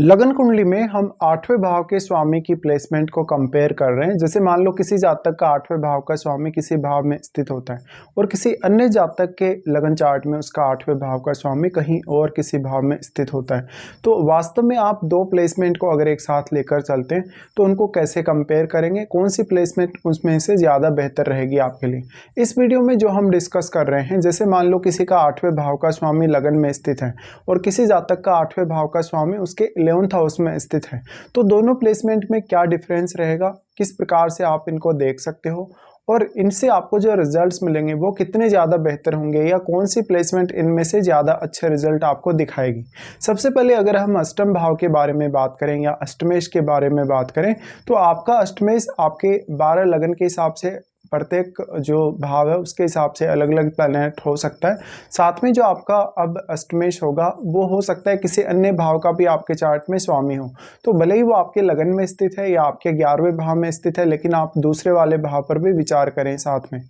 लगन कुंडली में हम आठवें भाव के स्वामी की प्लेसमेंट को कंपेयर कर रहे हैं। जैसे मान लो किसी जातक का आठवें भाव का स्वामी किसी भाव में स्थित होता है और किसी अन्य जातक के लगन चार्ट में उसका आठवें भाव का स्वामी कहीं और किसी भाव में स्थित होता है। तो वास्तव में आप दो प्लेसमेंट को अगर एक साथ लेकर चलते हैं तो उनको कैसे कंपेयर करेंगे, कौन सी प्लेसमेंट उसमें से ज़्यादा बेहतर रहेगी आपके लिए। इस वीडियो में जो हम डिस्कस कर रहे हैं, जैसे मान लो किसी का आठवें भाव का स्वामी लगन में स्थित है और किसी जातक का आठवें भाव का स्वामी उसके 11th हाउस में स्थित है, तो दोनों प्लेसमेंट में क्या डिफरेंस रहेगा, किस प्रकार से आप इनको देख सकते हो और इनसे आपको जो रिजल्ट्स मिलेंगे वो कितने ज़्यादा बेहतर होंगे या कौन सी प्लेसमेंट इनमें से ज़्यादा अच्छे रिजल्ट आपको दिखाएगी। सबसे पहले अगर हम अष्टम भाव के बारे में बात करें या अष्टमेश के बारे में बात करें, तो आपका अष्टमेश आपके 12 लगन के हिसाब से प्रत्येक जो भाव है उसके हिसाब से अलग अलग प्लैनेट हो सकता है। साथ में जो आपका अब अष्टमेश होगा वो हो सकता है किसी अन्य भाव का भी आपके चार्ट में स्वामी हो, तो भले ही वो आपके लगन में स्थित है या आपके 11वें भाव में स्थित है, लेकिन आप दूसरे वाले भाव पर भी विचार करें साथ में।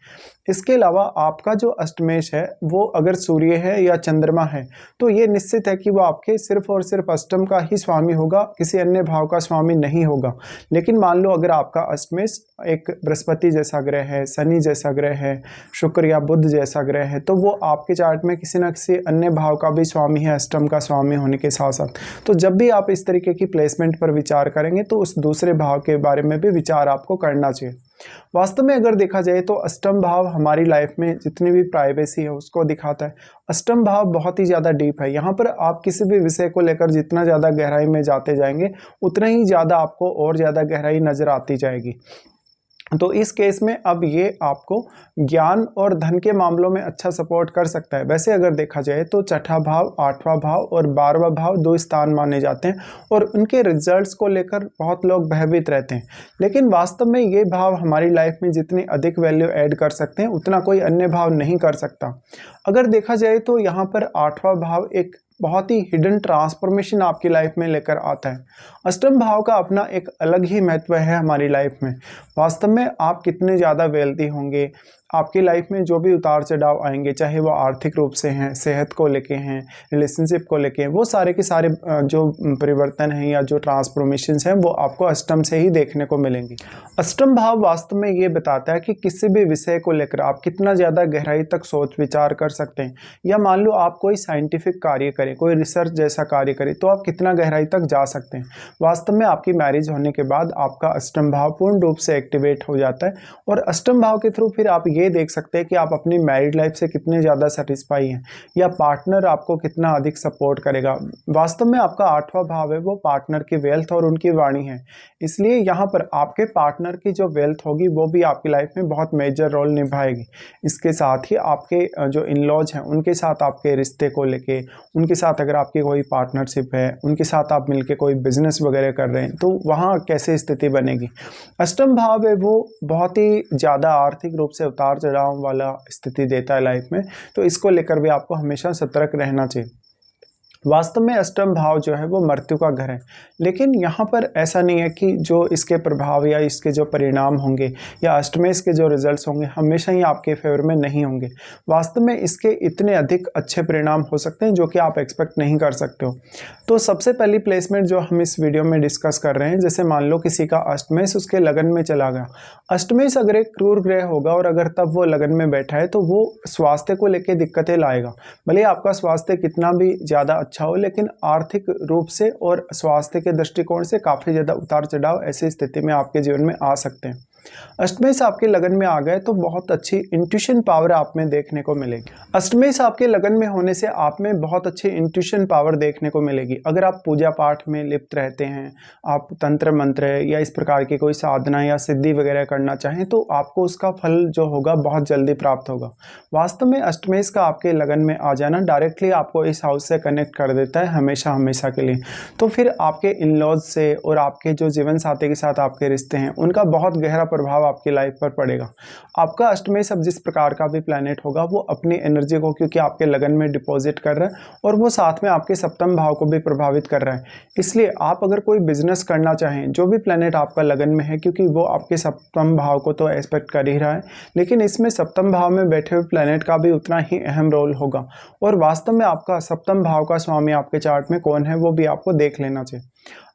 इसके अलावा आपका जो अष्टमेश है वो अगर सूर्य है या चंद्रमा है तो ये निश्चित है कि वो आपके सिर्फ और सिर्फ अष्टम का ही स्वामी होगा, किसी अन्य भाव का स्वामी नहीं होगा। लेकिन मान लो अगर आपका अष्टमेश एक बृहस्पति जैसा ग्रह है, शनि जैसा ग्रह है, शुक्र या बुध जैसा ग्रह है, तो वो आपके चार्ट में किसी न किसी अन्य भाव का भी स्वामी है, अष्टम का स्वामी होने के साथ साथ। तो जब भी आप इस तरीके की प्लेसमेंट पर विचार करेंगे तो उस दूसरे भाव के बारे में भी विचार आपको करना चाहिए। वास्तव में अगर देखा जाए तो अष्टम भाव हमारी लाइफ में जितनी भी प्राइवेसी है उसको दिखाता है। अष्टम भाव बहुत ही ज़्यादा डीप है। यहाँ पर आप किसी भी विषय को लेकर जितना ज़्यादा गहराई में जाते जाएंगे उतना ही ज़्यादा आपको और ज़्यादा गहराई नज़र आती जाएगी। तो इस केस में अब ये आपको ज्ञान और धन के मामलों में अच्छा सपोर्ट कर सकता है। वैसे अगर देखा जाए तो छठा भाव, आठवां भाव और 12वां भाव दो स्थान माने जाते हैं और उनके रिजल्ट्स को लेकर बहुत लोग भयभीत रहते हैं, लेकिन वास्तव में ये भाव हमारी लाइफ में जितनी अधिक वैल्यू ऐड कर सकते हैं उतना कोई अन्य भाव नहीं कर सकता। अगर देखा जाए तो यहाँ पर आठवां भाव एक बहुत ही हिडन ट्रांसफॉर्मेशन आपकी लाइफ में लेकर आता है। अष्टम भाव का अपना एक अलग ही महत्व है हमारी लाइफ में। वास्तव में आप कितने ज़्यादा वेल्दी होंगे, आपकी लाइफ में जो भी उतार चढ़ाव आएंगे, चाहे वो आर्थिक रूप से हैं, सेहत को लेके हैं, रिलेशनशिप को लेके हैं, वो सारे के सारे जो परिवर्तन हैं या जो ट्रांसफॉर्मेशंस हैं वो आपको अष्टम से ही देखने को मिलेंगी। अष्टम भाव वास्तव में ये बताता है कि किसी भी विषय को लेकर आप कितना ज़्यादा गहराई तक सोच विचार कर सकते हैं, या मान लो आप कोई साइंटिफिक कार्य करें, कोई रिसर्च जैसा कार्य करें, तो आप कितना गहराई तक जा सकते हैं। वास्तव में आपकी मैरिज होने के बाद आपका अष्टम भाव पूर्ण रूप से एक्टिवेट हो जाता है और अष्टम भाव के थ्रू फिर आप ये देख सकते हैं कि आप अपनी मैरिड लाइफ से कितने ज़्यादा सेटिस्फाई हैं या पार्टनर आपको कितना अधिक सपोर्ट करेगा। वास्तव में आपका आठवां भाव है वो पार्टनर की वेल्थ और उनकी वाणी है, इसलिए यहाँ पर आपके पार्टनर की जो वेल्थ होगी वो भी आपकी लाइफ में बहुत मेजर रोल निभाएगी। इसके साथ ही आपके जो इन लॉज हैं उनके साथ आपके रिश्ते को लेके, उनके साथ अगर आपकी कोई पार्टनरशिप है, उनके साथ आप मिलके कोई बिजनेस वगैरह कर रहे हैं तो वहाँ कैसे स्थिति बनेगी। अष्टम भाव है वो बहुत ही ज़्यादा आर्थिक रूप से उतार चढ़ाव वाला स्थिति देता है लाइफ में, तो इसको लेकर भी आपको हमेशा सतर्क रहना चाहिए। वास्तव में अष्टम भाव जो है वो मृत्यु का घर है, लेकिन यहाँ पर ऐसा नहीं है कि जो इसके प्रभाव या इसके जो परिणाम होंगे या अष्टमेश के जो रिजल्ट्स होंगे हमेशा ही आपके फेवर में नहीं होंगे। वास्तव में इसके इतने अधिक अच्छे परिणाम हो सकते हैं जो कि आप एक्सपेक्ट नहीं कर सकते हो। तो सबसे पहली प्लेसमेंट जो हम इस वीडियो में डिस्कस कर रहे हैं, जैसे मान लो किसी का अष्टमेश उसके लगन में चला गया। अष्टमेश अगर एक क्रूर ग्रह होगा और अगर तब वो लगन में बैठा है तो वो स्वास्थ्य को लेकर दिक्कतें लाएगा। भले आपका स्वास्थ्य कितना भी ज़्यादा अच्छा हो, लेकिन आर्थिक रूप से और स्वास्थ्य के दृष्टिकोण से काफ़ी ज़्यादा उतार चढ़ाव ऐसी स्थिति में आपके जीवन में आ सकते हैं। अष्टमेश आपके लगन में आ गए तो बहुत अच्छी इंट्यूशन पावर आप में देखने को मिलेगी। अष्टमेश आपके लगन में होने से आप में बहुत अच्छी इंट्यूशन पावर देखने को मिलेगी। अगर आप पूजा पाठ में लिप्त रहते हैं, आप तंत्र मंत्र या इस प्रकार की कोई साधना या सिद्धि वगैरह करना चाहें तो आपको उसका फल जो होगा बहुत जल्दी प्राप्त होगा। वास्तव में अष्टमेश का आपके लगन में आ जाना डायरेक्टली आपको इस हाउस से कनेक्ट कर देता है हमेशा हमेशा के लिए। तो फिर आपके इन लॉज से और आपके जो जीवन साथी के साथ आपके रिश्ते हैं उनका बहुत गहरा प्रभाव आपकी लाइफ पर पड़ेगा। आपका अष्टमेश अब जिस प्रकार का भी प्लैनेट होगा वो अपनी एनर्जी को, क्योंकि आपके लगन में डिपॉजिट कर रहा है और वो साथ में आपके सप्तम भाव को भी प्रभावित कर रहा है, इसलिए आप अगर कोई बिजनेस करना चाहें, जो भी प्लैनेट आपका लगन में है, क्योंकि वो आपके सप्तम भाव को तो एस्पेक्ट कर ही रहा है, लेकिन इसमें सप्तम भाव में बैठे हुए प्लैनेट का भी उतना ही अहम रोल होगा। और वास्तव में आपका सप्तम भाव का स्वामी आपके चार्ट में कौन है वो भी आपको देख लेना चाहिए।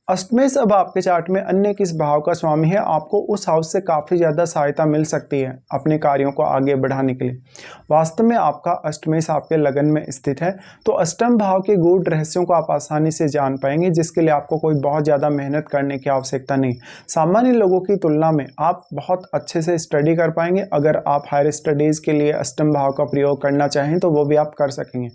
अष्टमेश अब आपके चार्ट में अन्य किस भाव का स्वामी है, आपको उस हाउस से काफ़ी ज़्यादा सहायता मिल सकती है अपने कार्यों को आगे बढ़ाने के लिए। वास्तव में आपका अष्टमेश आपके लगन में स्थित है, तो अष्टम भाव के गूढ़ रहस्यों को आप आसानी से जान पाएंगे, जिसके लिए आपको कोई बहुत ज़्यादा मेहनत करने की आवश्यकता नहीं। सामान्य लोगों की तुलना में आप बहुत अच्छे से स्टडी कर पाएंगे। अगर आप हायर स्टडीज़ के लिए अष्टम भाव का प्रयोग करना चाहें तो वो भी आप कर सकेंगे।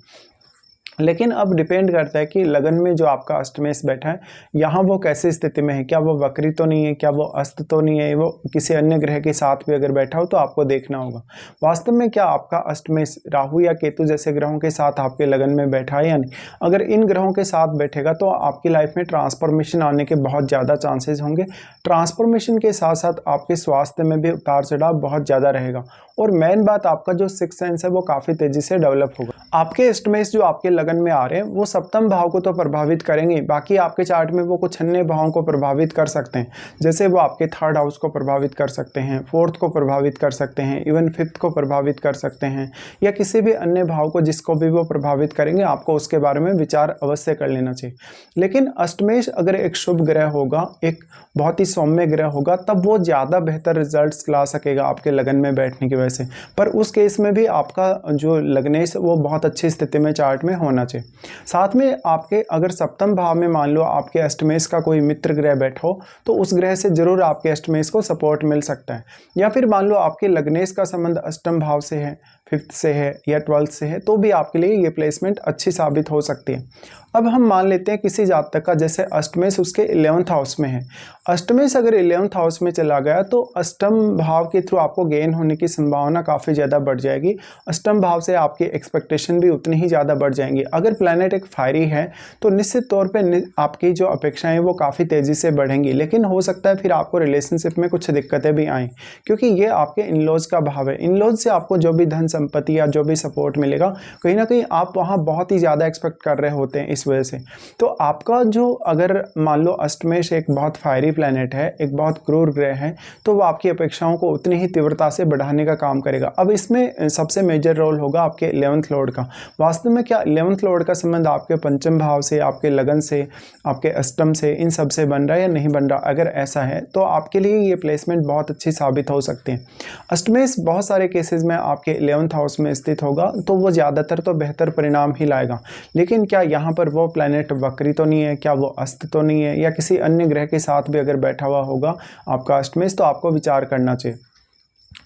लेकिन अब डिपेंड करता है कि लगन में जो आपका अष्टमेश बैठा है यहाँ वो कैसी स्थिति में है, क्या वो वक्री तो नहीं है, क्या वो अस्त तो नहीं है, वो किसी अन्य ग्रह के साथ भी अगर बैठा हो तो आपको देखना होगा वास्तव में क्या आपका अष्टमेश राहु या केतु जैसे ग्रहों के साथ आपके लगन में बैठा है या नहीं। अगर इन ग्रहों के साथ बैठेगा तो आपकी लाइफ में ट्रांसफॉर्मेशन आने के बहुत ज़्यादा चांसेस होंगे। ट्रांसफॉर्मेशन के साथ साथ आपके स्वास्थ्य में भी उतार चढ़ाव बहुत ज़्यादा रहेगा और मेन बात आपका जो सिक्स सेंस है वो काफ़ी तेज़ी से डेवलप होगा। आपके अष्टमेश जो आपके लगन में आ रहे हैं वो सप्तम भाव को तो प्रभावित करेंगे, बाकी आपके चार्ट में वो कुछ अन्य भावों को प्रभावित कर सकते हैं, जैसे वो आपके थर्ड हाउस को प्रभावित कर सकते हैं, फोर्थ को प्रभावित कर सकते हैं, इवन फिफ्थ को प्रभावित कर सकते हैं, या किसी भी अन्य भाव को जिसको भी वो प्रभावित करेंगे आपको उसके बारे में विचार अवश्य कर लेना चाहिए। लेकिन अष्टमेश अगर एक शुभ ग्रह होगा, एक बहुत ही सौम्य ग्रह होगा, तब वो ज़्यादा बेहतर रिजल्ट्स ला सकेगा आपके लगन में बैठने की वजह से। पर उस केस में भी आपका जो लग्नेश वो बहुत अच्छी स्थिति में चार्ट में होना चाहिए। साथ में आपके अगर सप्तम भाव में मान लो आपके अष्टमेश का कोई मित्र ग्रह बैठा हो तो उस ग्रह से जरूर आपके अष्टमेश को सपोर्ट मिल सकता है। या फिर मान लो आपके लग्नेश का संबंध अष्टम भाव से है, फिफ्थ से है या ट्वेल्थ से है, तो भी आपके लिए ये प्लेसमेंट अच्छी साबित हो सकती है। अब हम मान लेते हैं किसी जातक का जैसे अष्टमेश उसके 11th हाउस में है। अष्टमेश अगर 11th हाउस में चला गया तो अष्टम भाव के थ्रू आपको गेन होने की संभावना काफ़ी ज़्यादा बढ़ जाएगी। अष्टम भाव से आपकी एक्सपेक्टेशन भी उतनी ही ज़्यादा बढ़ जाएंगी। अगर प्लैनेट एक फायरी है तो निश्चित तौर पे आपकी जो अपेक्षाएं वो काफ़ी तेज़ी से बढ़ेंगी, लेकिन हो सकता है फिर आपको रिलेशनशिप में कुछ दिक्कतें भी आएँ, क्योंकि ये आपके इनलॉज का भाव है। इनलॉज से आपको जो भी धन संपत्ति या जो भी सपोर्ट मिलेगा कहीं ना कहीं आप वहाँ बहुत ही ज़्यादा एक्सपेक्ट कर रहे होते हैं इस वजह से। तो आपका जो अगर मान लो अष्टमेश एक बहुत फायरी प्लैनेट है, एक बहुत क्रूर ग्रह है, तो वो आपकी अपेक्षाओं को उतनी ही तीव्रता से बढ़ाने का काम करेगा। अब इसमें सबसे मेजर रोल होगा आपके 11th लॉर्ड का। वास्तव में क्या 11th लॉर्ड का संबंध आपके पंचम भाव से, आपके लगन से, आपके अष्टम से, इन सब से बन रहा है या नहीं बन रहा? अगर ऐसा है तो आपके लिए ये प्लेसमेंट बहुत अच्छी साबित हो सकती है। अष्टमेश बहुत सारे केसेस में आपके 11th हाउस में स्थित होगा तो वो ज़्यादातर तो बेहतर परिणाम ही लाएगा। लेकिन क्या यहाँ पर वो प्लैनेट वक्री तो नहीं है, क्या वो अस्त तो नहीं है, या किसी अन्य ग्रह के साथ भी अगर बैठा हुआ होगा आपका अष्टमेश, तो आपको विचार करना चाहिए।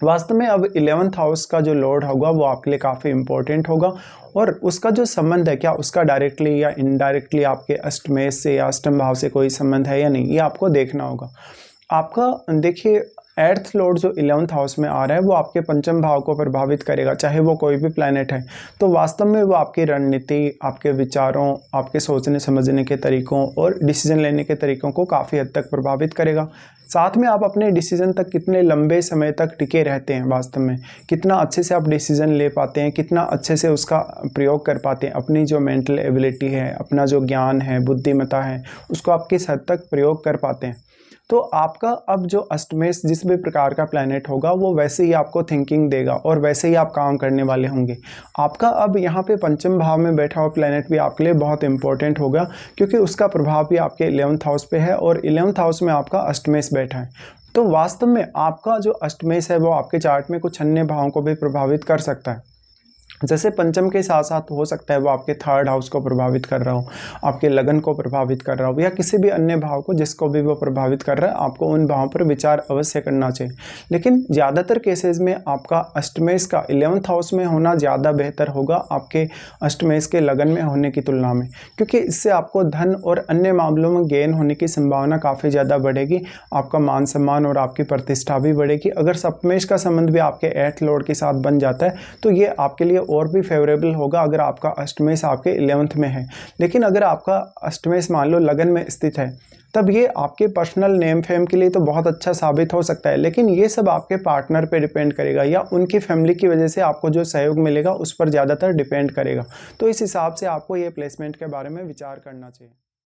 वास्तव में अब 11th हाउस का जो लॉर्ड होगा वो आपके लिए काफ़ी इंपॉर्टेंट होगा और उसका जो संबंध है, क्या उसका डायरेक्टली या इनडायरेक्टली आपके अष्टमेश से या अष्टम भाव से कोई संबंध है या नहीं, ये आपको देखना होगा। आपका देखिए 8th लॉर्ड जो 11th हाउस में आ रहा है वो आपके पंचम भाव को प्रभावित करेगा, चाहे वो कोई भी प्लैनेट है। तो वास्तव में वो आपकी रणनीति, आपके विचारों, आपके सोचने समझने के तरीकों और डिसीजन लेने के तरीकों को काफ़ी हद तक प्रभावित करेगा। साथ में आप अपने डिसीजन तक कितने लंबे समय तक टिके रहते हैं, वास्तव में कितना अच्छे से आप डिसीजन ले पाते हैं, कितना अच्छे से उसका प्रयोग कर पाते हैं, अपनी जो मेंटल एबिलिटी है, अपना जो ज्ञान है, बुद्धिमत्ता है, उसको आप किस हद तक प्रयोग कर पाते हैं। तो आपका अब जो अष्टमेश जिस भी प्रकार का प्लैनेट होगा वो वैसे ही आपको थिंकिंग देगा और वैसे ही आप काम करने वाले होंगे। आपका अब यहाँ पे पंचम भाव में बैठा हुआ प्लैनेट भी आपके लिए बहुत इंपॉर्टेंट होगा, क्योंकि उसका प्रभाव भी आपके 11th हाउस पे है और 11th हाउस में आपका अष्टमेश बैठा है। तो वास्तव में आपका जो अष्टमेश है वो आपके चार्ट में कुछ अन्य भावों को भी प्रभावित कर सकता है। जैसे पंचम के साथ साथ हो सकता है वो आपके थर्ड हाउस को प्रभावित कर रहा हो, आपके लगन को प्रभावित कर रहा हो, या किसी भी अन्य भाव को जिसको भी वो प्रभावित कर रहा है, आपको उन भावों पर विचार अवश्य करना चाहिए। लेकिन ज़्यादातर केसेस में आपका अष्टमेश का 11th हाउस में होना ज़्यादा बेहतर होगा आपके अष्टमेश के लगन में होने की तुलना में, क्योंकि इससे आपको धन और अन्य मामलों में गेन होने की संभावना काफ़ी ज़्यादा बढ़ेगी। आपका मान सम्मान और आपकी प्रतिष्ठा भी बढ़ेगी। अगर सप्तमेश का संबंध भी आपके 8th लॉर्ड के साथ बन जाता है तो ये आपके लिए और भी फेवरेबल होगा अगर आपका अष्टमेश आपके 11th में है। लेकिन अगर आपका अष्टमेश मान लो लगन में स्थित है तब ये आपके पर्सनल नेम फेम के लिए तो बहुत अच्छा साबित हो सकता है, लेकिन ये सब आपके पार्टनर पे डिपेंड करेगा या उनकी फैमिली की वजह से आपको जो सहयोग मिलेगा उस पर ज़्यादातर डिपेंड करेगा। तो इस हिसाब से आपको ये प्लेसमेंट के बारे में विचार करना चाहिए।